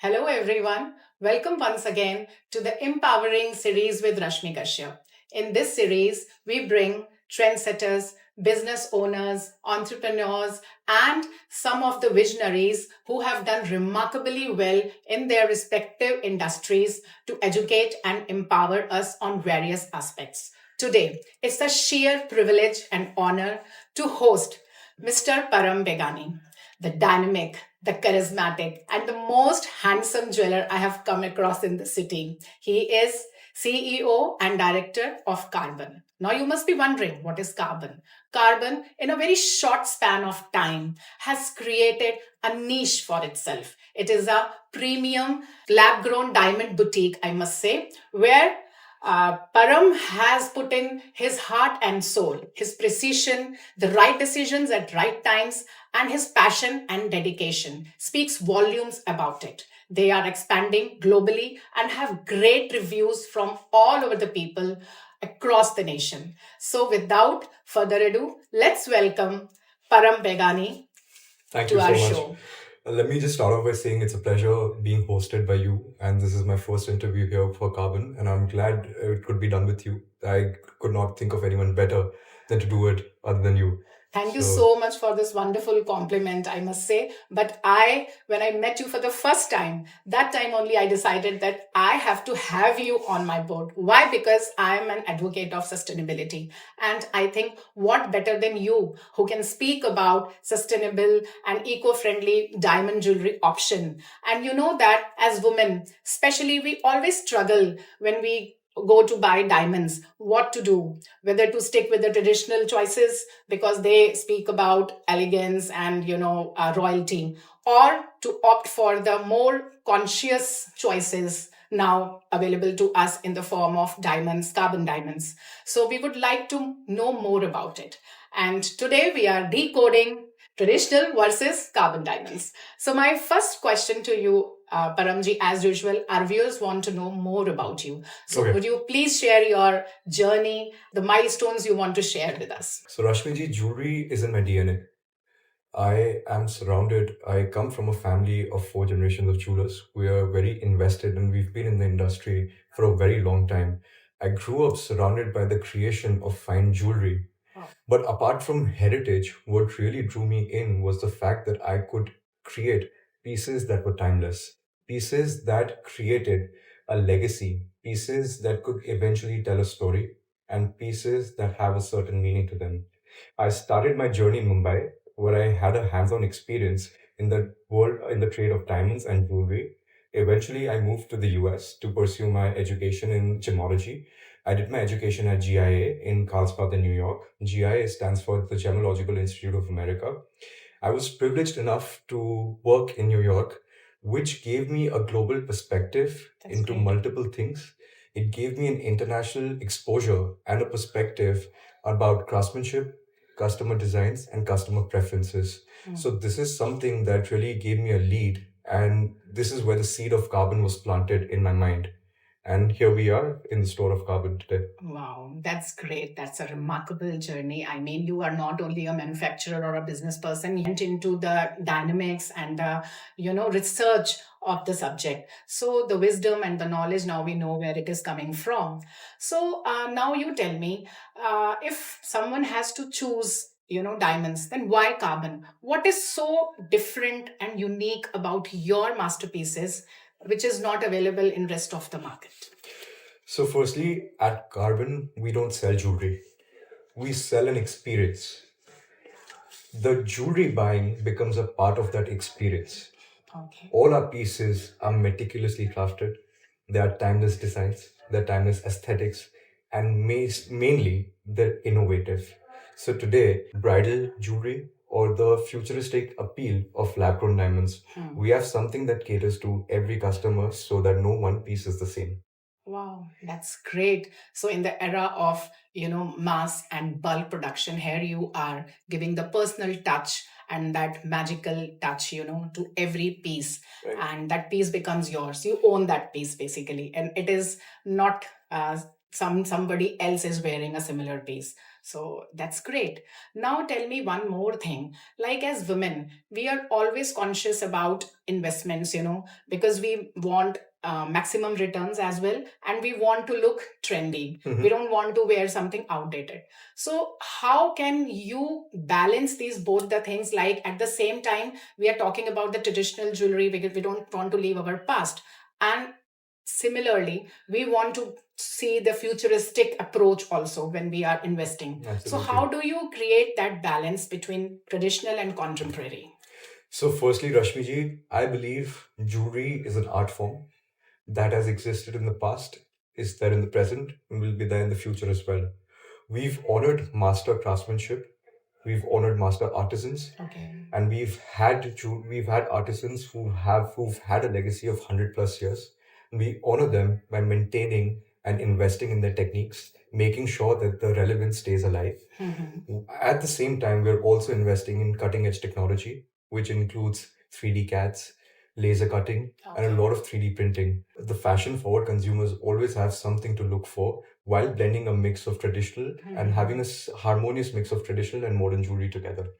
Hello, everyone. Welcome once again to the Empowering series with Rashmi Kashyap. In this series, we bring trendsetters, business owners, entrepreneurs, and some of the visionaries who have done remarkably well in their respective industries to educate and empower us on various aspects. Today, it's a sheer privilege and honor to host Mr. Param Begani, the dynamic, the charismatic, and the most handsome jeweler I have come across in the city. He is CEO and director of Carbon. Now, you must be wondering what is Carbon? Carbon, in a very short span of time, has created a niche for itself. It is a premium lab grown diamond boutique, I must say, where Param has put in his heart and soul, his precision, the right decisions at right times, and his passion and dedication speaks volumes about it. They are expanding globally and have great reviews from all over the people across the nation. So, without further ado, let's welcome Param Begani Thank to you our so much. show. Let me just start off by saying it's a pleasure being hosted by you, and this is my first interview here for Carbon, and I'm glad it could be done with you. I could not think of anyone better than to do it other than you. Thank you So, so much for this wonderful compliment, I must say. But when I met you for the first time, that time only I decided that I have to have you on my board. Why? Because I am an advocate of sustainability. And I think what better than you who can speak about sustainable and eco-friendly diamond jewelry option. And you know that as women, especially we always struggle when we go to buy diamonds, what to do, whether to stick with the traditional choices because they speak about elegance and royalty, or to opt for the more conscious choices now available to us in the form of diamonds, carbon diamonds. So we would like to know more about it, and today we are decoding traditional versus carbon diamonds. So my first question to you, Paramji, as usual, our viewers want to know more about you. So okay. would you please share your journey, the milestones you want to share with us? So Rashmi ji, jewelry is in my DNA. I come from a family of four generations of jewelers. We are very invested and we've been in the industry for a very long time. I grew up surrounded by the creation of fine jewelry. Wow. But apart from heritage, what really drew me in was the fact that I could create pieces that were timeless, pieces that created a legacy, pieces that could eventually tell a story, and pieces that have a certain meaning to them. I started my journey in Mumbai, where I had a hands-on experience in the world in the trade of diamonds and jewelry. Eventually, I moved to the US to pursue my education in gemology. I did my education at GIA in Carlsbad in New York. GIA stands for the Gemological Institute of America. I was privileged enough to work in New York, which gave me a global perspective That's into great. multiple things. It gave me an international exposure and a perspective about craftsmanship, customer designs, and customer preferences. So, this is something that really gave me a lead, and this is where the seed of carbon was planted in my mind. And here we are in the store of carbon today. Wow, that's great. That's a remarkable journey. I mean, you are not only a manufacturer or a business person, you went into the dynamics and research of the subject. So the wisdom and the knowledge, now we know where it is coming from. So now you tell me, if someone has to choose diamonds, then why carbon? What is so different and unique about your masterpieces which is not available in rest of the market? So, firstly, at Carbon, we don't sell jewelry, we sell an experience. The jewelry buying becomes a part of that experience. Okay. All our pieces are meticulously crafted. They are timeless designs, they're timeless aesthetics, and mainly they're innovative. So today, bridal jewelry or the futuristic appeal of lab grown diamonds, we have something that caters to every customer so that no one piece is the same. Wow, that's great. So in the era of, mass and bulk production, here you are giving the personal touch and that magical touch, to every piece. Right. And that piece becomes yours. You own that piece basically. And it is not somebody else is wearing a similar piece. So that's great. Now tell me one more thing. Like as women, we are always conscious about investments, because we want maximum returns as well, and we want to look trendy. We don't want to wear something outdated. So how can you balance these both the things? Like at the same time, we are talking about the traditional jewelry because we don't want to leave our past. And similarly, we want to see the futuristic approach also when we are investing. So, how do you create that balance between traditional and contemporary? So, firstly, Rashmi ji, I believe jewelry is an art form that has existed in the past, is there in the present, and will be there in the future as well. We've honored master craftsmanship, we've honored master artisans, okay, and we've had artisans who've had a legacy of 100 plus years. We honor them by maintaining and investing in their techniques, making sure that the relevance stays alive. Mhm. At the same time, we're also investing in cutting edge technology, which includes 3D CADs, laser cutting, and a lot of 3D printing. The fashion forward consumers always have something to look for while blending a mix of traditional and having a harmonious mix of traditional and modern jewelry together.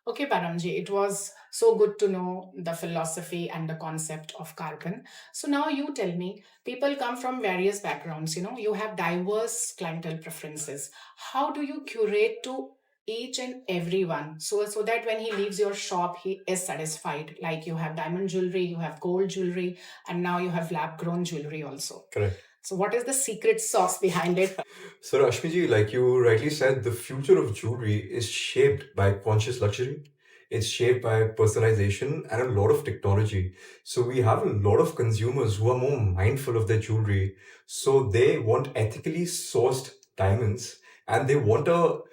Okay, Paramji, it was so good to know the philosophy and the concept of carbon. So now you tell me, people come from various backgrounds, you have diverse clientele preferences. How do you curate to each and everyone so that when he leaves your shop, he is satisfied? Like you have diamond jewelry, you have gold jewelry, and now you have lab grown jewelry also. Correct. So, what is the secret sauce behind it? So, Rashmiji, like you rightly said, the future of jewelry is shaped by conscious luxury. It's shaped by personalization and a lot of technology. So, we have a lot of consumers who are more mindful of their jewelry. So, they want ethically sourced diamonds and they want to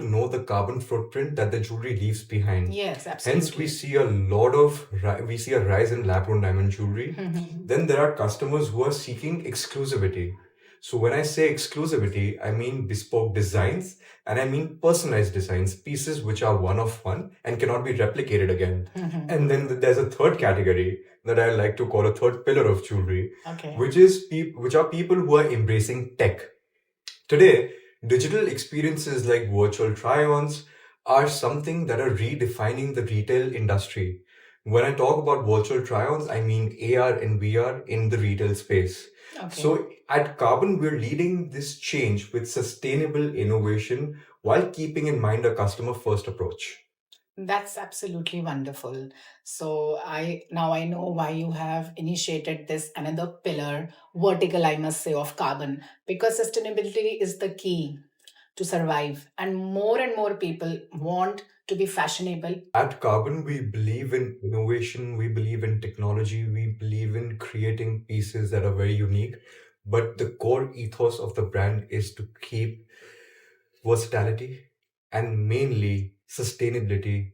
know the carbon footprint that the jewelry leaves behind. Yes, absolutely. Hence, we see a rise in lab-grown diamond jewelry. Then there are customers who are seeking exclusivity. So when I say exclusivity, I mean bespoke designs and I mean personalized designs, pieces which are one of one and cannot be replicated again. And then there's a third category that I like to call a third pillar of jewelry, okay, which are people who are embracing tech. Today, digital experiences like virtual try-ons are something that are redefining the retail industry. When I talk about virtual try-ons, I mean AR and VR in the retail space. Okay. So at Carbon, we're leading this change with sustainable innovation while keeping in mind a customer first approach. That's absolutely wonderful. So I know why you have initiated this another pillar, vertical, I must say, of carbon, because sustainability is the key to survive, and more people want to be fashionable. At Carbon, we believe in innovation, we believe in technology, we believe in creating pieces that are very unique. But the core ethos of the brand is to keep versatility and mainly sustainability.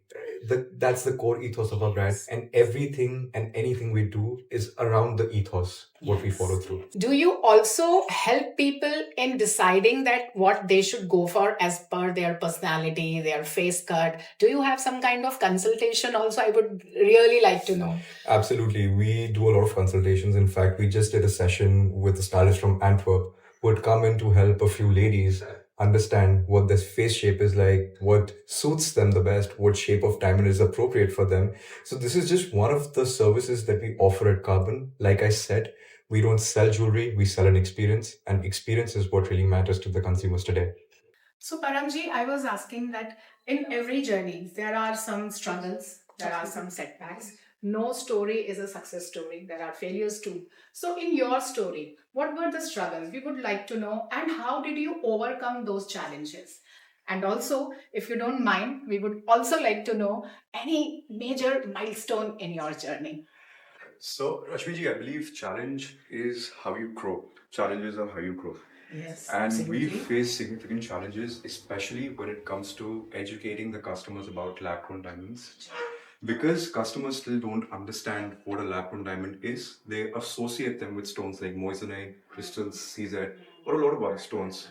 That's the core ethos of our brand, and everything and anything we do is around the ethos, what we follow through. Do you also help people in deciding that what they should go for as per their personality, their face cut? Do you have some kind of consultation also? I would really like to know. Absolutely. We do a lot of consultations. In fact, we just did a session with a stylist from Antwerp who had come in to help a few ladies understand what their face shape is like, what suits them the best, what shape of diamond is appropriate for them. So this is just one of the services that we offer at Carbon. Like I said, we don't sell jewelry, we sell an experience, and experience is what really matters to the consumers today. So, Paramji, I was asking that in every journey, there are some struggles, there are some setbacks. No story is a success story. There are failures too. So, in your story, what were the struggles? We would like to know, and how did you overcome those challenges? And also, if you don't mind, we would also like to know any major milestone in your journey. So, Rashmiji, I believe challenge is how you grow. Challenges are how you grow. Yes, and absolutely. We face significant challenges, especially when it comes to educating the customers about lab-grown diamonds. Because customers still don't understand what a lab-grown diamond is, they associate them with stones like moissanite, crystals, CZ, or a lot of other stones.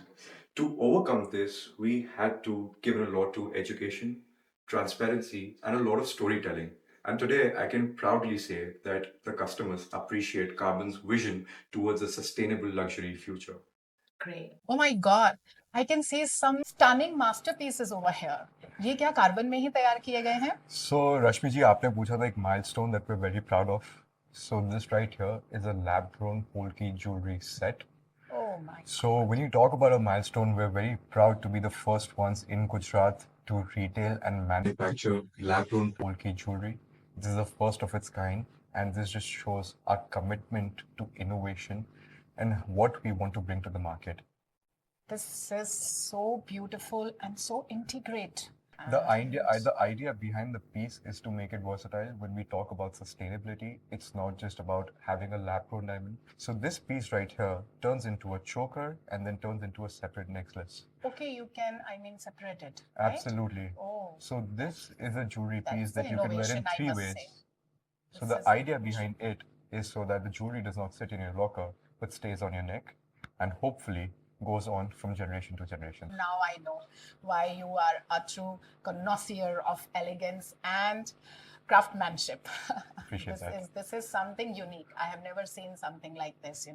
To overcome this, we had to give a lot to education, transparency, and a lot of storytelling. And today, I can proudly say that the customers appreciate Carbon's vision towards a sustainable luxury future. Great. Oh my God. I can see some stunning masterpieces over here. ये क्या carbon में ही तैयार किए गए हैं? So, Rashmi ji, आपने पूछा था एक milestone that we're very proud of. So, this right here is a lab-grown Polki jewelry set. Oh my So, when you talk about a milestone, we're very proud to be the first ones in Gujarat to retail and manufacture lab-grown Polki jewelry. This is the first of its kind, and this just shows our commitment to innovation and what we want to bring to the market. This is so beautiful and so integrate. The idea behind the piece is to make it versatile. When we talk about sustainability, it's not just about having a lab-grown diamond. So this piece right here turns into a choker and then turns into a separate necklace. Okay, you can, separate it, right? Absolutely. Oh, So this is a jewelry that's piece the that you can wear in innovation, I three must ways. say. So This the is idea innovation. behind it is so that the jewelry does not sit in your locker, but stays on your neck and hopefully goes on from generation to generation. Now I know why you are a true connoisseur of elegance and craftsmanship. Appreciate that. This is something unique. I have never seen something like this,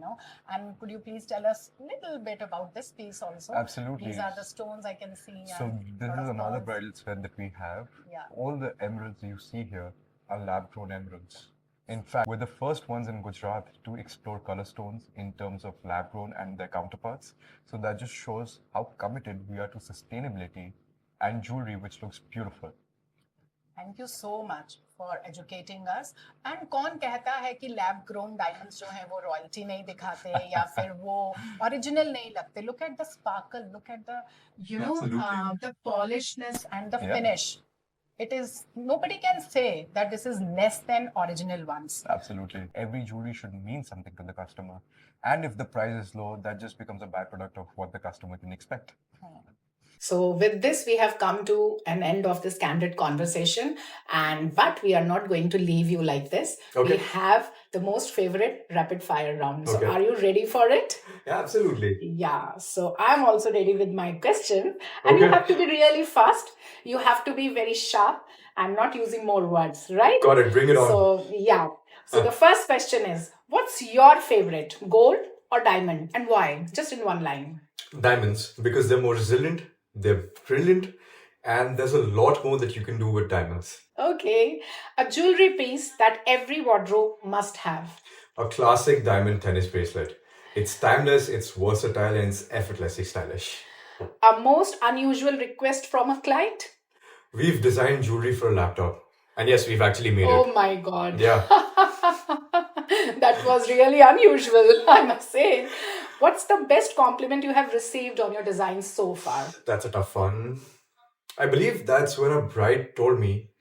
And could you please tell us a little bit about this piece also? Absolutely. These are the stones I can see. So and this lot is of another pearls. bridal set that we have. Yeah. All the emeralds you see here are lab-grown emeralds. In fact, we're the first ones in Gujarat to explore color stones in terms of lab-grown and their counterparts. So that just shows how committed we are to sustainability and jewelry which looks beautiful. Thank you so much for educating us. And कौन कहता है कि lab grown diamonds जो हैं वो royalty नहीं दिखाते या फिर वो original नहीं लगते? Look at the sparkle, look at the the polishness and the finish. It is, nobody can say that this is less than original ones. Absolutely. Every jewelry should mean something to the customer. And if the price is low, that just becomes a byproduct of what the customer can expect. So, with this, we have come to an end of this candid conversation. But we are not going to leave you like this. Okay. We have the most favorite rapid fire round. So, are you ready for it? Yeah, absolutely. Yeah. So, I'm also ready with my question. And you have to be really fast. You have to be very sharp and not using more words, right? Got it. Bring it on. So, yeah. So, the first question is, what's your favorite, gold or diamond, and why? Just in one line. Diamonds, because they're more resilient, they're brilliant, and there's a lot more that you can do with diamonds. Okay. A jewelry piece that every wardrobe must have. A classic diamond tennis bracelet. It's timeless, it's versatile, and it's effortlessly stylish. A most unusual request from a client? We've designed jewelry for a laptop. And yes, we've actually made it. Oh my God. Yeah. That was really unusual, I must say. What's the best compliment you have received on your design so far? That's a tough one. I believe that's when a bride told me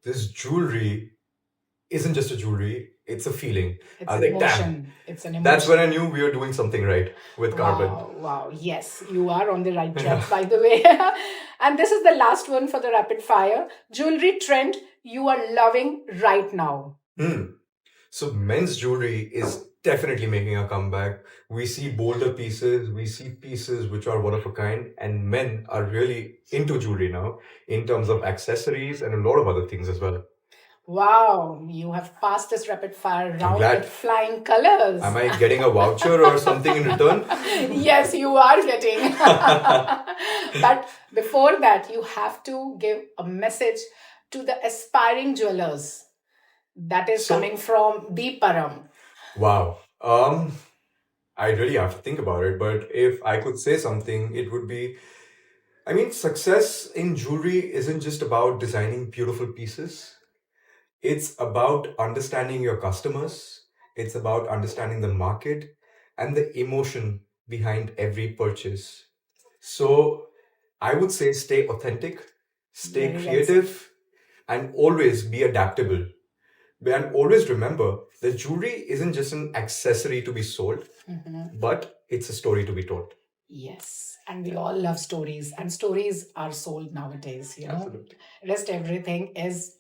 this jewelry isn't just a jewelry, it's a feeling. It's an emotion. It's an emotion. That's when I knew we were doing something right with carbon. Wow. Yes, you are on the right track, by the way. And this is the last one for the rapid fire. Jewelry trend you are loving right now. So men's jewelry is definitely making a comeback. We see bolder pieces, we see pieces which are one of a kind, and men are really into jewelry now in terms of accessories and a lot of other things as well. Wow, you have passed this rapid fire round with flying colors. Am I getting a voucher or something in return? Yes, you are getting. But before that, you have to give a message to the aspiring jewelers. That is coming from the Param. Wow. I really have to think about it, but if I could say something, it would be, success in jewelry isn't just about designing beautiful pieces. It's about understanding your customers. It's about understanding the market and the emotion behind every purchase. So I would say stay authentic, stay Very creative, and always be adaptable. And always remember that jewelry isn't just an accessory to be sold, but it's a story to be told. Yes, and we all love stories, and stories are sold nowadays, Absolutely. Rest everything is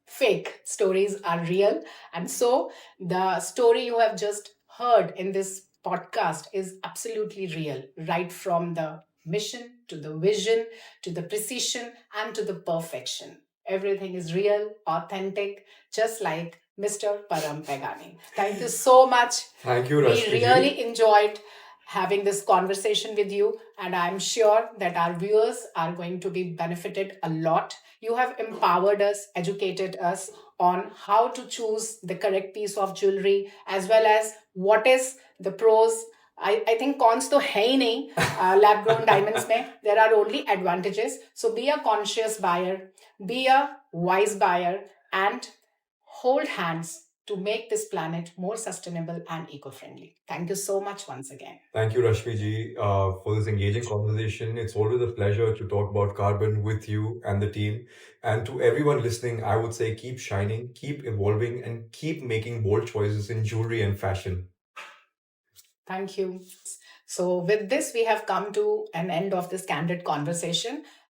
fake. Stories are real. And so the story you have just heard in this podcast is absolutely real, right from the mission to the vision to the precision and to the perfection. Everything is real, authentic, just like Mr. Param Begani. Thank you so much. Thank you, Rashmi. We really enjoyed having this conversation with you, and I'm sure that our viewers are going to be benefited a lot. You have empowered us, educated us on how to choose the correct piece of jewelry, as well as what is the pros. I think cons तो है ही नहीं lab grown diamonds में. There are only advantages. So be a conscious buyer, be a wise buyer, and hold hands to make this planet more sustainable and eco-friendly. Thank you so much once again. Thank you, Rashmi ji, for this engaging conversation. It's always a pleasure to talk about carbon with you and the team. And to everyone listening, I would say keep shining, keep evolving, and keep making bold choices in jewelry and fashion. Thank you. So, with this, we have come to an end of this candid conversation.